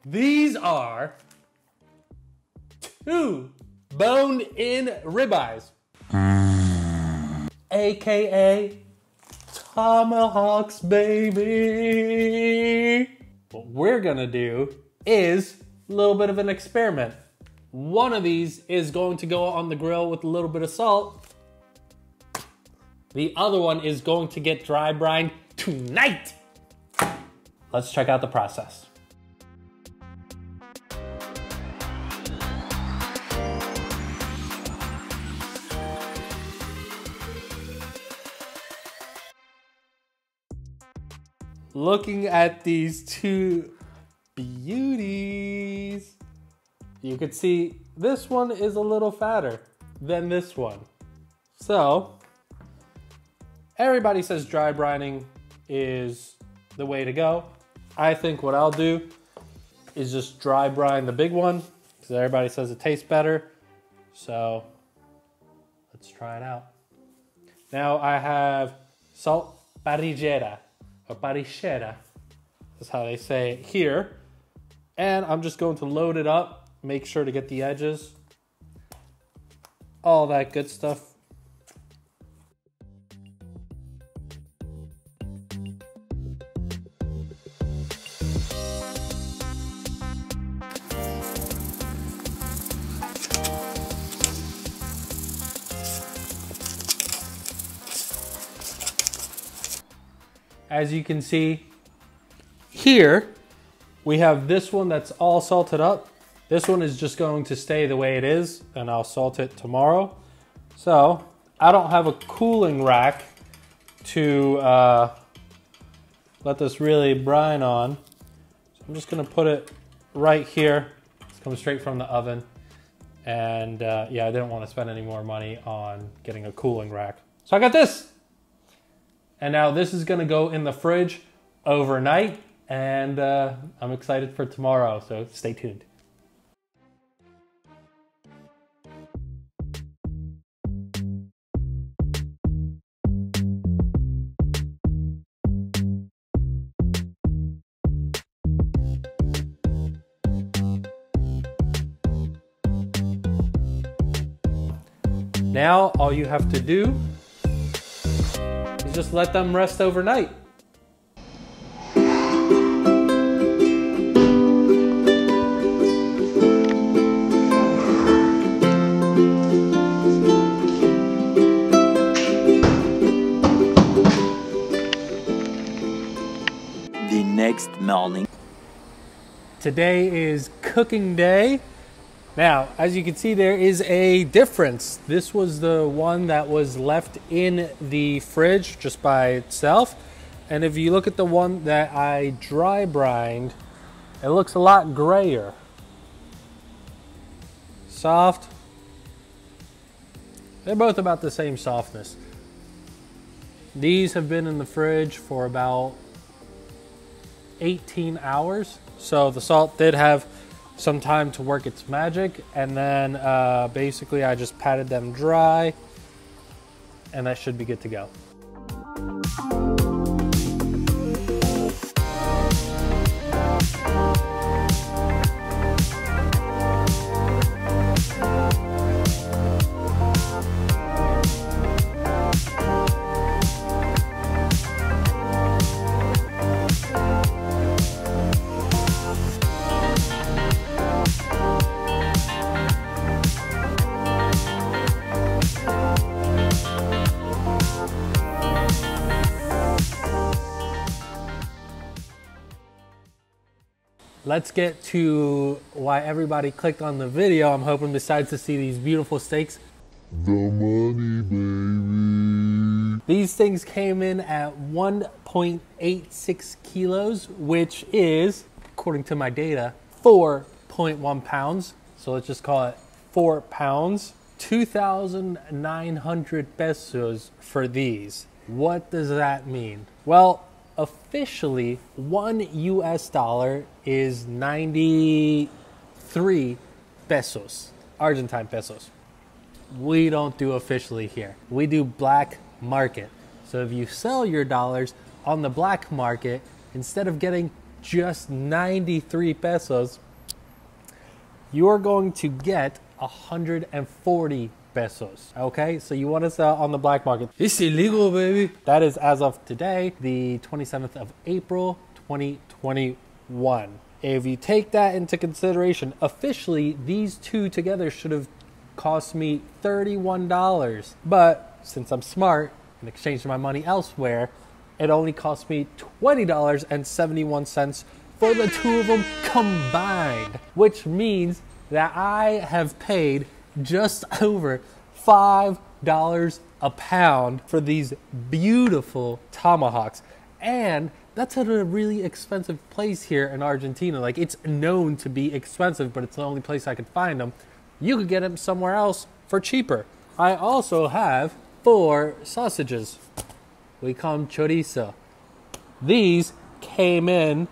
These are 2 boned-in ribeyes, AKA Tomahawks, baby. What we're gonna do is a little bit of an experiment. One of these is going to go on the grill with a little bit of salt. The other one is going to get dry brined tonight. Let's check out the process. Looking at these 2 beauties, you could see this one is a little fatter than this one. So, everybody says dry brining is the way to go. I think what I'll do is just dry brine the big one because everybody says it tastes better. So, let's try it out. Now I have salt parrillera, or parrillera, that's how they say it here. And I'm just going to load it up, make sure to get the edges, all that good stuff. As you can see here, we have this one that's all salted up. This one is just going to stay the way it is, and I'll salt it tomorrow. So I don't have a cooling rack to let this really brine on. So I'm just gonna put it right here. It's coming straight from the oven. And yeah, I didn't want to spend any more money on getting a cooling rack. So I got this. And now this is gonna go in the fridge overnight, and I'm excited for tomorrow, so stay tuned. Now all you have to do just let them rest overnight. The next morning. Today is cooking day. Now, as you can see, there is a difference. This was the one that was left in the fridge just by itself. And if you look at the one that I dry brined, it looks a lot grayer. Soft. They're both about the same softness. These have been in the fridge for about 18 hours. So the salt did have some time to work its magic, and then basically I just patted them dry, and that should be good to go. Let's get to why everybody clicked on the video. I'm hoping besides to see these beautiful steaks, the money, baby. These things came in at 1.86 kilos, which is, according to my data, 4.1 pounds. So let's just call it 4 pounds. 2,900 pesos for these. What does that mean? Well, officially, $1 US is 93 pesos, Argentine pesos. We don't do officially here. We do black market. So if you sell your dollars on the black market, instead of getting just 93 pesos, you're going to get 140 pesos. Okay, so you want to sell on the black market. It's illegal, baby. That is as of today, the 27th of April, 2021. If you take that into consideration, officially, these two together should have cost me $31. But since I'm smart and exchanged my money elsewhere, it only cost me $20.71 for the two of them combined, which means that I have paid just over $5 a pound for these beautiful tomahawks. And that's at a really expensive place here in Argentina. Like, it's known to be expensive, but it's the only place I could find them. You could get them somewhere else for cheaper. I also have 4 sausages. We call them chorizo. These came in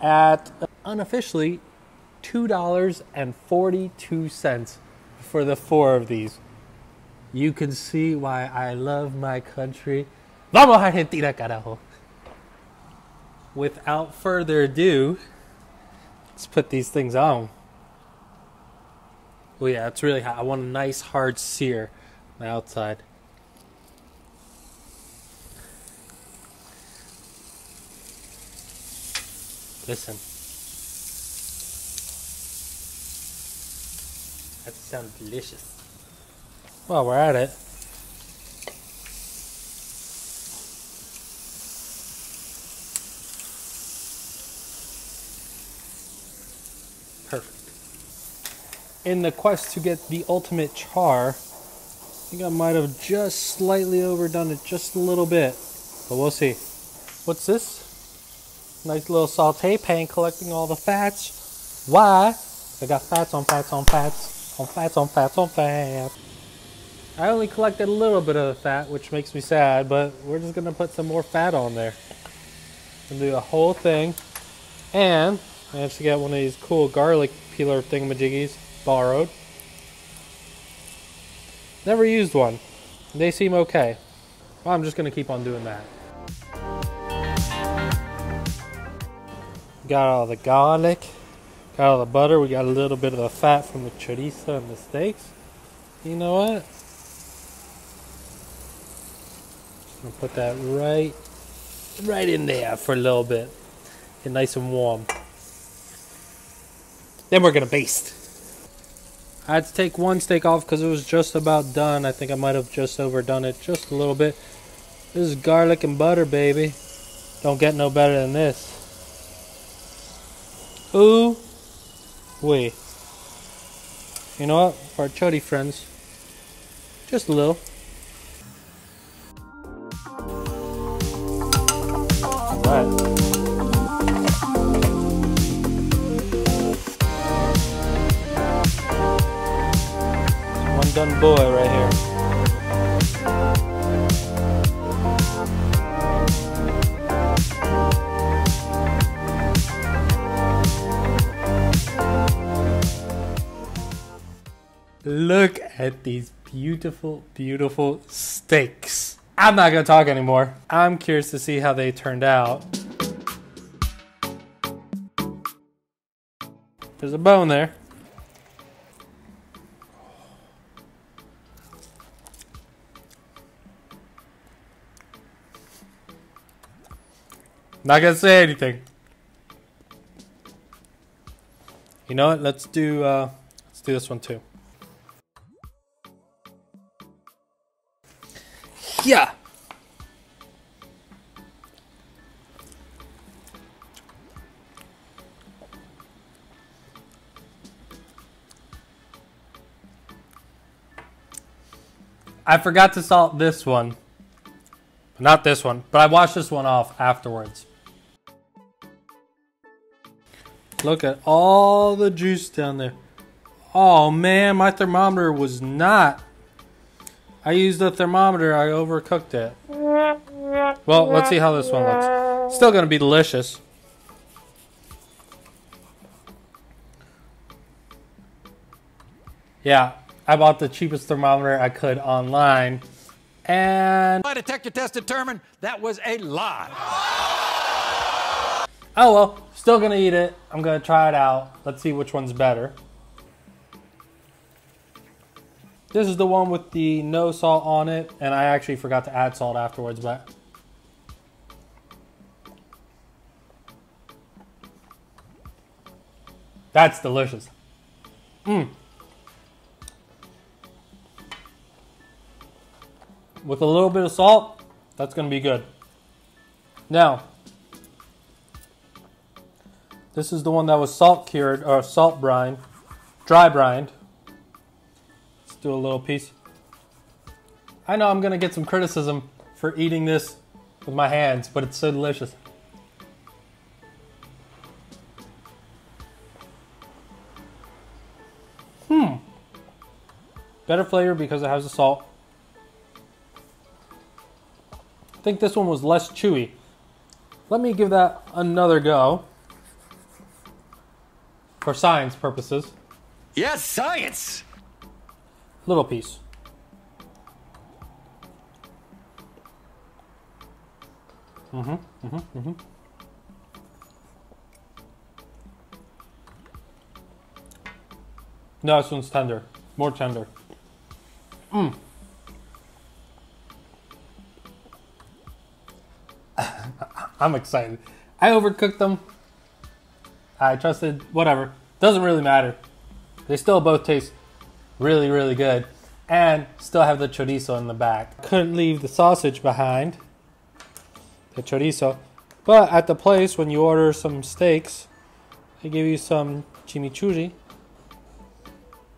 at unofficially $2.42 for the 4 of these. You can see why I love my country. Vamos Argentina, carajo. Without further ado, let's put these things on. Oh yeah, it's really hot. I want a nice hard sear on the outside. Listen. That sounds delicious. While we're at it, perfect. In the quest to get the ultimate char, I think I might have just slightly overdone it just a little bit, but we'll see. What's this? Nice little saute pan collecting all the fats. Why? I got fats on fats on fats on fats on fats on fats. I only collected a little bit of the fat, which makes me sad, but we're just gonna put some more fat on there. And do the whole thing. And I managed to get one of these cool garlic peeler thingamajiggies borrowed. Never used one. They seem okay. Well, I'm just gonna keep on doing that. Got all the garlic, got all the butter, we got a little bit of the fat from the chorizo and the steaks. You know what? I'll put that right in there for a little bit. Get nice and warm. Then we're gonna baste. I had to take one steak off because it was just about done. I think I might have just overdone it just a little bit. This is garlic and butter, baby. Don't get no better than this. Ooh, wait. You know what? For our chody friends, just a little. Alright. One done boy right here. Look at these beautiful, beautiful steaks. I'm not gonna talk anymore. I'm curious to see how they turned out. There's a bone there. Not gonna say anything. You know what? Let's do this one too. Yeah. I forgot to salt this one. Not this one, but I washed this one off afterwards. Look at all the juice down there. Oh man, my thermometer was not. I used the thermometer, I overcooked it. Well, let's see how this one looks. Still gonna be delicious. Yeah, I bought the cheapest thermometer I could online. And My detector test determined that was a lie. Oh well, still gonna eat it. I'm gonna try it out. Let's see which one's better. This is the one with the no salt on it, and I actually forgot to add salt afterwards, but that's delicious. With a little bit of salt, that's gonna be good. Now, this is the one that was salt cured, or salt brined, dry brined. Let's do a little piece. I know I'm gonna get some criticism for eating this with my hands, but it's so delicious. Better flavor because it has the salt. I think this one was less chewy. Let me give that another go. For science purposes. Yes, science! Little piece. No, this one's tender. More tender. I'm excited. I overcooked them. I trusted, whatever. Doesn't really matter. They still both taste really, really good. And still have the chorizo in the back. Couldn't leave the sausage behind. The chorizo. But at the place, when you order some steaks, they give you some chimichurri.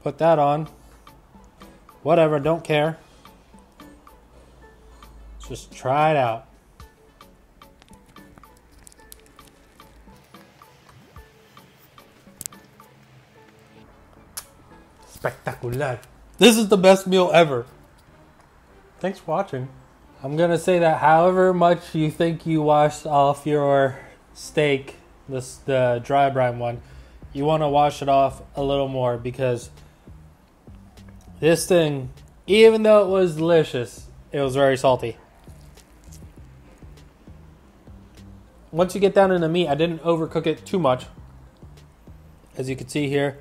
Put that on. Whatever, don't care. Just try it out. Spectacular. This is the best meal ever. Thanks for watching. I'm gonna say that however much you think you washed off your steak, the dry brine one, you want to wash it off a little more, because this thing, even though it was delicious, it was very salty. Once you get down in the meat, I didn't overcook it too much. As you can see here,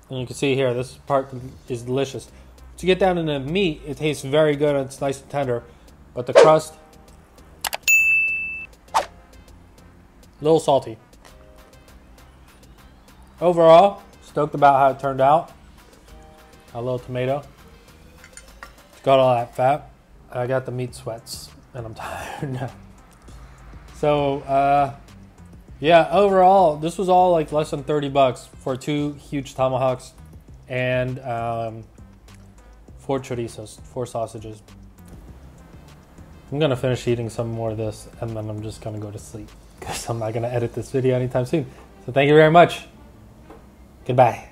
and you can see here, this part is delicious. Once you get down in the meat, it tastes very good and it's nice and tender. But the crust, a little salty. Overall, stoked about how it turned out. A little tomato. Got all that fat. I got the meat sweats and I'm tired now. So, yeah, overall, this was all like less than 30 bucks for 2 huge tomahawks and 4 chorizos, 4 sausages. I'm gonna finish eating some more of this and then I'm just gonna go to sleep because I'm not gonna edit this video anytime soon. So thank you very much. Goodbye.